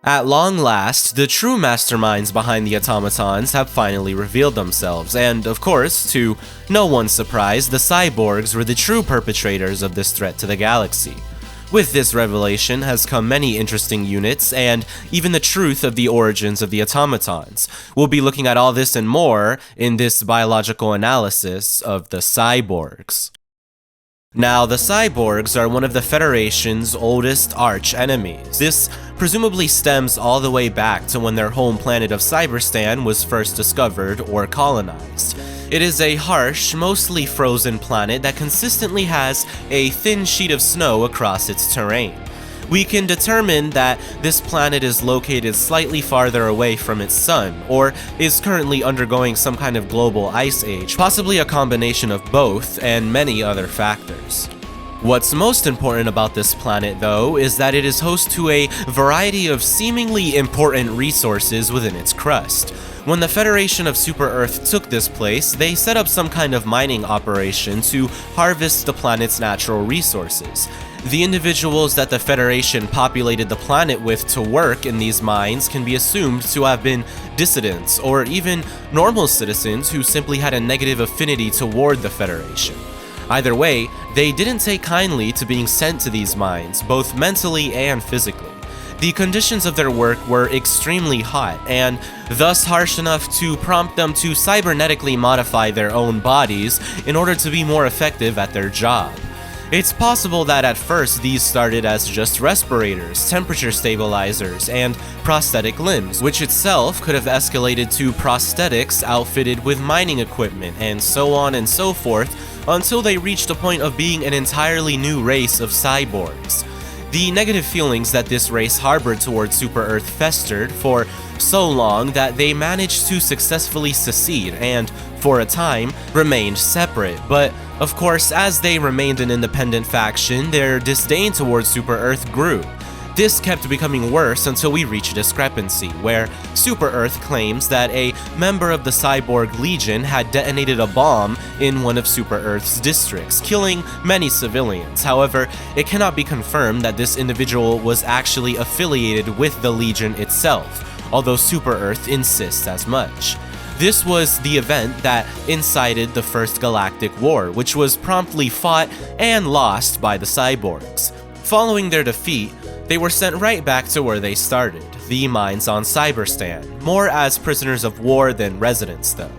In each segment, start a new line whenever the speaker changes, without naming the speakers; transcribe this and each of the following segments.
At long last, the true masterminds behind the automatons have finally revealed themselves, and of course, to no one's surprise, the cyborgs were the true perpetrators of this threat to the galaxy. With this revelation has come many interesting units, and even the truth of the origins of the automatons. We'll be looking at all this and more in this biological analysis of the cyborgs. Now, the cyborgs are one of the Federation's oldest arch-enemies. This presumably stems all the way back to when their home planet of Cyberstan was first discovered or colonized. It is a harsh, mostly frozen planet that consistently has a thin sheet of snow across its terrain. We can determine that this planet is located slightly farther away from its sun, or is currently undergoing some kind of global ice age, possibly a combination of both and many other factors. What's most important about this planet, though, is that it is host to a variety of seemingly important resources within its crust. When the Federation of Super-Earth took this place, they set up some kind of mining operation to harvest the planet's natural resources. The individuals that the Federation populated the planet with to work in these mines can be assumed to have been dissidents, or even normal citizens who simply had a negative affinity toward the Federation. Either way, they didn't take kindly to being sent to these mines, both mentally and physically. The conditions of their work were extremely hot, and thus harsh enough to prompt them to cybernetically modify their own bodies in order to be more effective at their job. It's possible that at first these started as just respirators, temperature stabilizers, and prosthetic limbs, which itself could have escalated to prosthetics outfitted with mining equipment, and so on and so forth, until they reached a point of being an entirely new race of cyborgs. The negative feelings that this race harbored towards Super-Earth festered for so long that they managed to successfully secede and, for a time, remained separate. But, of course, as they remained an independent faction, their disdain towards Super-Earth grew. This kept becoming worse until we reach a discrepancy, where Super-Earth claims that a member of the Cyborg Legion had detonated a bomb in one of Super-Earth's districts, killing many civilians. However, it cannot be confirmed that this individual was actually affiliated with the Legion itself, although Super-Earth insists as much. This was the event that incited the First Galactic War, which was promptly fought and lost by the Cyborgs. Following their defeat, they were sent right back to where they started, the mines on Cyberstan, more as prisoners of war than residents though.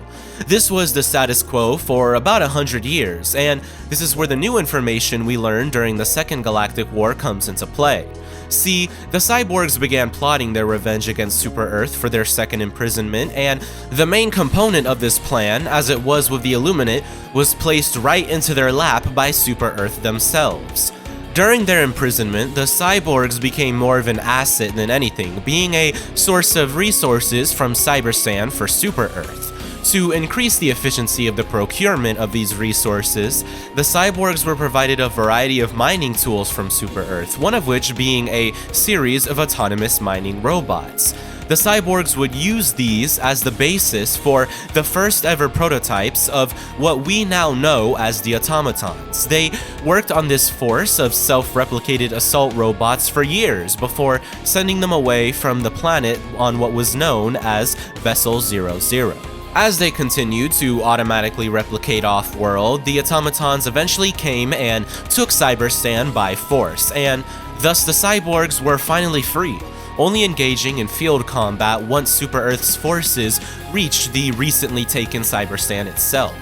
This was the status quo for about 100 years, and this is where the new information we learned during the Second Galactic War comes into play. See, the Cyborgs began plotting their revenge against Super-Earth for their second imprisonment, and the main component of this plan, as it was with the Illuminate, was placed right into their lap by Super-Earth themselves. During their imprisonment, the Cyborgs became more of an asset than anything, being a source of resources from Cyberstan for Super-Earth. To increase the efficiency of the procurement of these resources, the Cyborgs were provided a variety of mining tools from Super-Earth, one of which being a series of autonomous mining robots. The Cyborgs would use these as the basis for the first ever prototypes of what we now know as the automatons. They worked on this force of self-replicated assault robots for years before sending them away from the planet on what was known as Vessel 00. As they continued to automatically replicate off-world, the automatons eventually came and took Cyberstan by force, and thus the Cyborgs were finally free, only engaging in field combat once Super-Earth's forces reached the recently taken Cyberstan itself.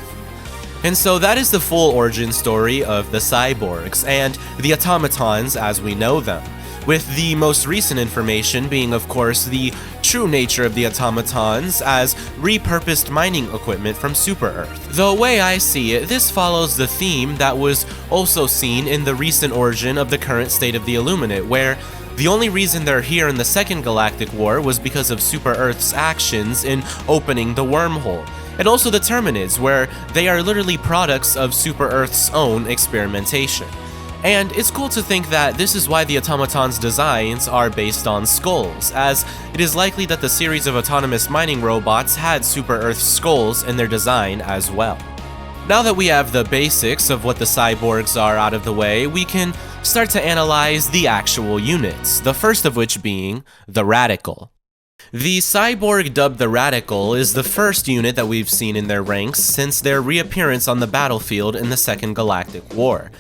And so that is the full origin story of the Cyborgs, and the automatons as we know them, with the most recent information being of course the true nature of the automatons as repurposed mining equipment from Super-Earth. The way I see it, this follows the theme that was also seen in the recent origin of the current state of the Illuminate, where the only reason they're here in the Second Galactic War was because of Super-Earth's actions in opening the wormhole, and also the Terminids, where they are literally products of Super-Earth's own experimentation. And it's cool to think that this is why the automatons' designs are based on skulls, as it is likely that the series of autonomous mining robots had Super-Earth's skulls in their design as well. Now that we have the basics of what the Cyborgs are out of the way, we can start to analyze the actual units, the first of which being the Radical. The cyborg dubbed the Radical is the first unit that we've seen in their ranks since their reappearance on the battlefield in the Second Galactic War.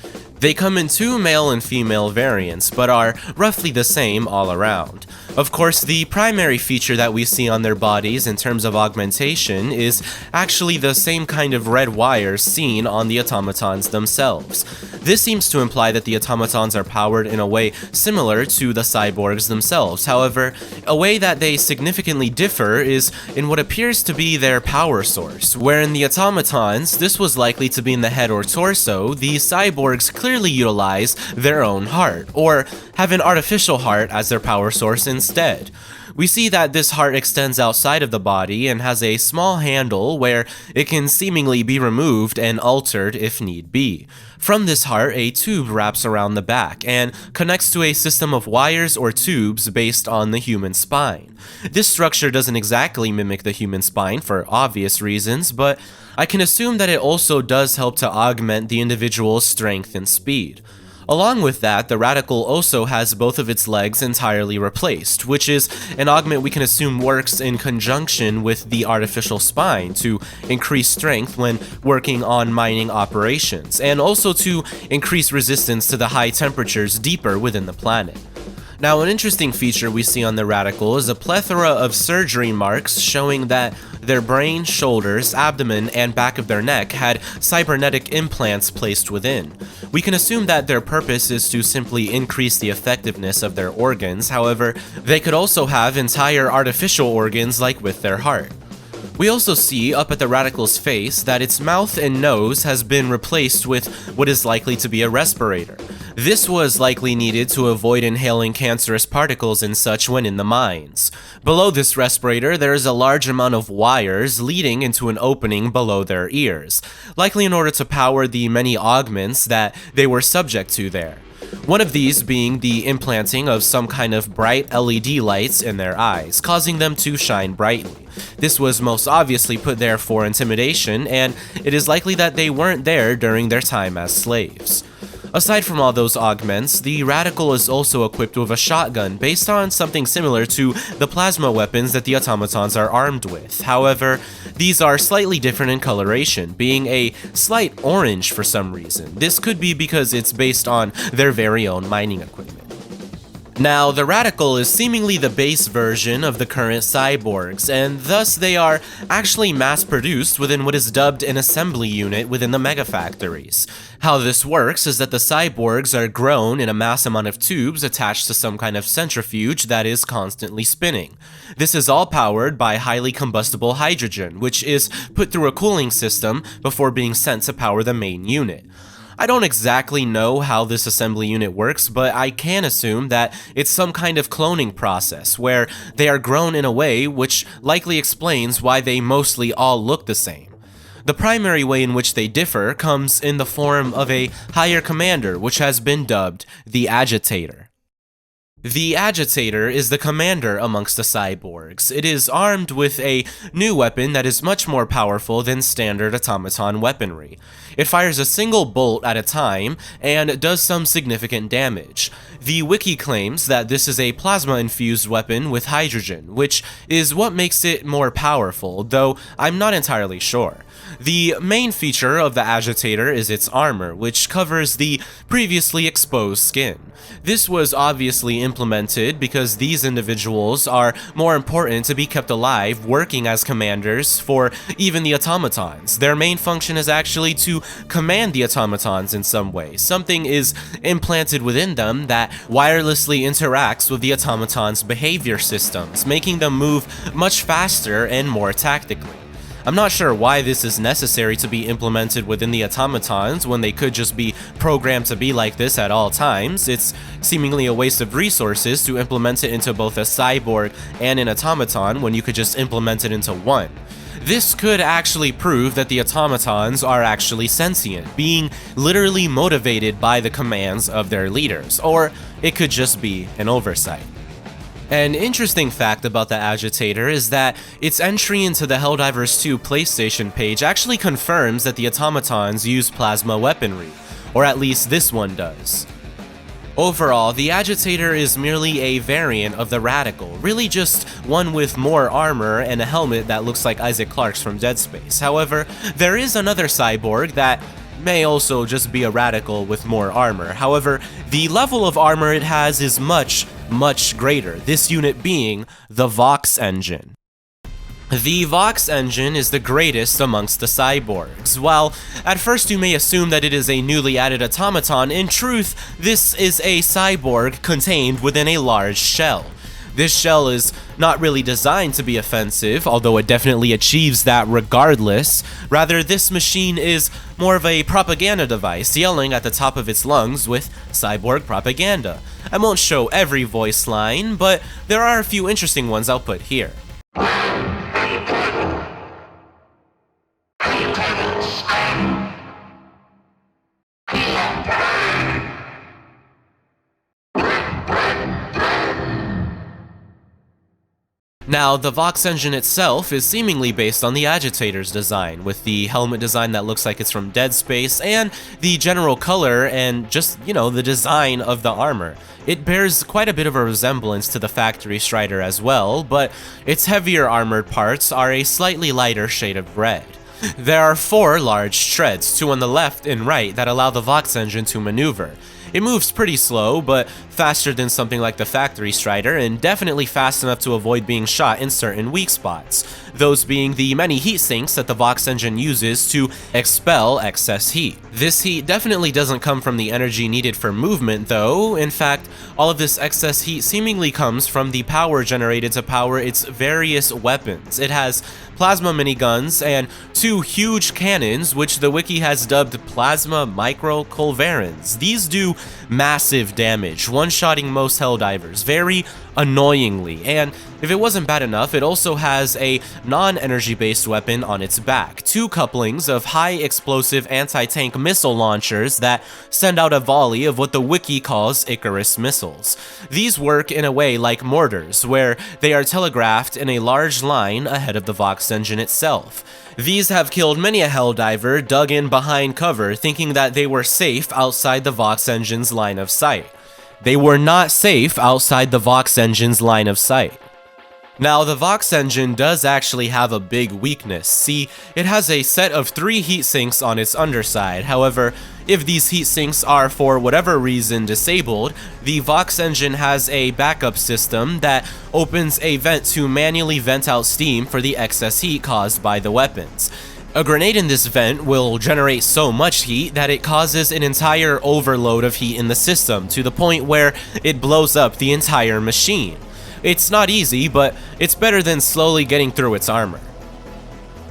They come in two male and female variants, but are roughly the same all around. Of course, the primary feature that we see on their bodies in terms of augmentation is actually the same kind of red wires seen on the automatons themselves. This seems to imply that the automatons are powered in a way similar to the cyborgs themselves. However, a way that they significantly differ is in what appears to be their power source. Where in the automatons, this was likely to be in the head or torso, the cyborgs clearly utilize their own heart, or have an artificial heart as their power source instead. We see that this heart extends outside of the body and has a small handle where it can seemingly be removed and altered if need be. From this heart, a tube wraps around the back and connects to a system of wires or tubes based on the human spine. This structure doesn't exactly mimic the human spine for obvious reasons, but I can assume that it also does help to augment the individual's strength and speed. Along with that, the Radical also has both of its legs entirely replaced, which is an augment we can assume works in conjunction with the artificial spine to increase strength when working on mining operations, and also to increase resistance to the high temperatures deeper within the planet. Now, an interesting feature we see on the Radical is a plethora of surgery marks showing that their brain, shoulders, abdomen, and back of their neck had cybernetic implants placed within. We can assume that their purpose is to simply increase the effectiveness of their organs. However, they could also have entire artificial organs like with their heart. We also see up at the Radical's face that its mouth and nose has been replaced with what is likely to be a respirator. This was likely needed to avoid inhaling cancerous particles and such when in the mines. Below this respirator, there is a large amount of wires leading into an opening below their ears, likely in order to power the many augments that they were subject to there. One of these being the implanting of some kind of bright LED lights in their eyes, causing them to shine brightly. This was most obviously put there for intimidation, and it is likely that they weren't there during their time as slaves. Aside from all those augments, the Radical is also equipped with a shotgun based on something similar to the plasma weapons that the automatons are armed with. However, these are slightly different in coloration, being a slight orange for some reason. This could be because it's based on their very own mining equipment. Now, the Radical is seemingly the base version of the current cyborgs, and thus they are actually mass-produced within what is dubbed an assembly unit within the megafactories. How this works is that the cyborgs are grown in a mass amount of tubes attached to some kind of centrifuge that is constantly spinning. This is all powered by highly combustible hydrogen, which is put through a cooling system before being sent to power the main unit. I don't exactly know how this assembly unit works, but I can assume that it's some kind of cloning process where they are grown in a way which likely explains why they mostly all look the same. The primary way in which they differ comes in the form of a higher commander, which has been dubbed the Agitator. The Agitator is the commander amongst the cyborgs. It is armed with a new weapon that is much more powerful than standard automaton weaponry. It fires a single bolt at a time and does some significant damage. The wiki claims that this is a plasma-infused weapon with hydrogen, which is what makes it more powerful, though I'm not entirely sure. The main feature of the Agitator is its armor, which covers the previously exposed skin. This was obviously implemented because these individuals are more important to be kept alive working as commanders for even the automatons. Their main function is actually to command the automatons in some way. Something is implanted within them that wirelessly interacts with the automatons' behavior systems, making them move much faster and more tactically. I'm not sure why this is necessary to be implemented within the automatons when they could just be programmed to be like this at all times. It's seemingly a waste of resources to implement it into both a cyborg and an automaton when you could just implement it into one. This could actually prove that the automatons are actually sentient, being literally motivated by the commands of their leaders, or it could just be an oversight. An interesting fact about the Agitator is that its entry into the Helldivers 2 PlayStation page actually confirms that the automatons use plasma weaponry, or at least this one does. Overall, the Agitator is merely a variant of the Radical, really just one with more armor and a helmet that looks like Isaac Clarke's from Dead Space. However, there is another cyborg that may also just be a Radical with more armor. However, the level of armor it has is much, much greater, this unit being the Vox Engine. The Vox Engine is the greatest amongst the cyborgs. While at first you may assume that it is a newly added automaton, in truth, this is a cyborg contained within a large shell. This shell is not really designed to be offensive, although it definitely achieves that regardless. Rather, this machine is more of a propaganda device, yelling at the top of its lungs with cyborg propaganda. I won't show every voice line, but there are a few interesting ones I'll put here. Now, the Vox Engine itself is seemingly based on the Agitator's design, with the helmet design that looks like it's from Dead Space, and the general color and just, the design of the armor. It bears quite a bit of a resemblance to the Factory Strider as well, but its heavier armored parts are a slightly lighter shade of red. There are 4 large treads, 2 on the left and right, that allow the Vox Engine to maneuver. It moves pretty slow, but faster than something like the Factory Strider, and definitely fast enough to avoid being shot in certain weak spots, those being the many heat sinks that the Vox Engine uses to expel excess heat. This heat definitely doesn't come from the energy needed for movement though. In fact, all of this excess heat seemingly comes from the power generated to power its various weapons. It has plasma miniguns and 2 huge cannons, which the wiki has dubbed plasma micro culverins. These do massive damage, one-shotting most Helldivers very annoyingly, and if it wasn't bad enough, it also has a non-energy based weapon on its back, 2 couplings of high explosive anti-tank missile launchers that send out a volley of what the wiki calls Icarus missiles. These work in a way like mortars, where they are telegraphed in a large line ahead of the Vox Engine itself. These have killed many a Helldiver dug in behind cover thinking that they were safe outside the Vox Engine's line of sight. They were not safe outside the Vox Engine's line of sight. Now, the Vox Engine does actually have a big weakness. See, it has a set of 3 heat sinks on its underside. However, if these heat sinks are for whatever reason disabled, the Vox Engine has a backup system that opens a vent to manually vent out steam for the excess heat caused by the weapons. A grenade in this vent will generate so much heat that it causes an entire overload of heat in the system, to the point where it blows up the entire machine. It's not easy, but it's better than slowly getting through its armor.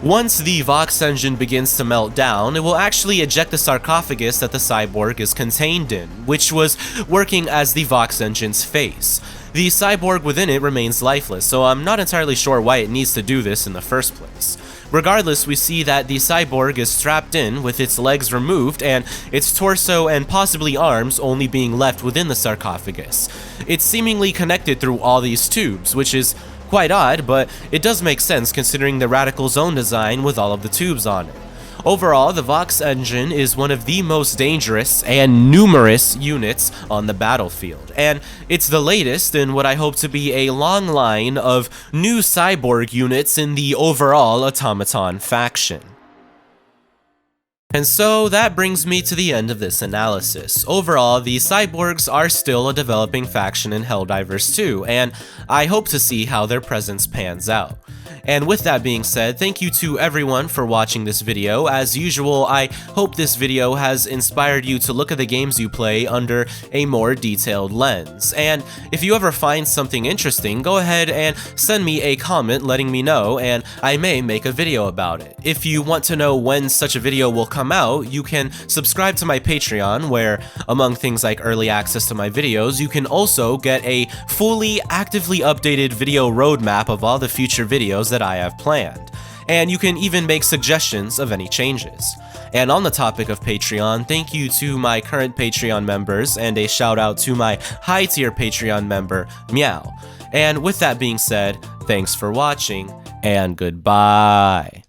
Once the Vox Engine begins to melt down, it will actually eject the sarcophagus that the cyborg is contained in, which was working as the Vox Engine's face. The cyborg within it remains lifeless, so I'm not entirely sure why it needs to do this in the first place. Regardless, we see that the cyborg is strapped in with its legs removed and its torso and possibly arms only being left within the sarcophagus. It's seemingly connected through all these tubes, which is quite odd, but it does make sense considering the Radical's own design with all of the tubes on it. Overall, the Vox Engine is one of the most dangerous and numerous units on the battlefield, and it's the latest in what I hope to be a long line of new cyborg units in the overall automaton faction. And so that brings me to the end of this analysis. Overall, the Cyborgs are still a developing faction in Helldivers 2, and I hope to see how their presence pans out. And with that being said, thank you to everyone for watching this video. As usual, I hope this video has inspired you to look at the games you play under a more detailed lens. And if you ever find something interesting, go ahead and send me a comment letting me know, and I may make a video about it. If you want to know when such a video will come out, you can subscribe to my Patreon, where, among things like early access to my videos, you can also get a fully actively updated video roadmap of all the future videos that I have planned, and you can even make suggestions of any changes. And on the topic of Patreon, thank you to my current Patreon members, and a shout out to my high tier Patreon member, Meow. And with that being said, thanks for watching, and goodbye.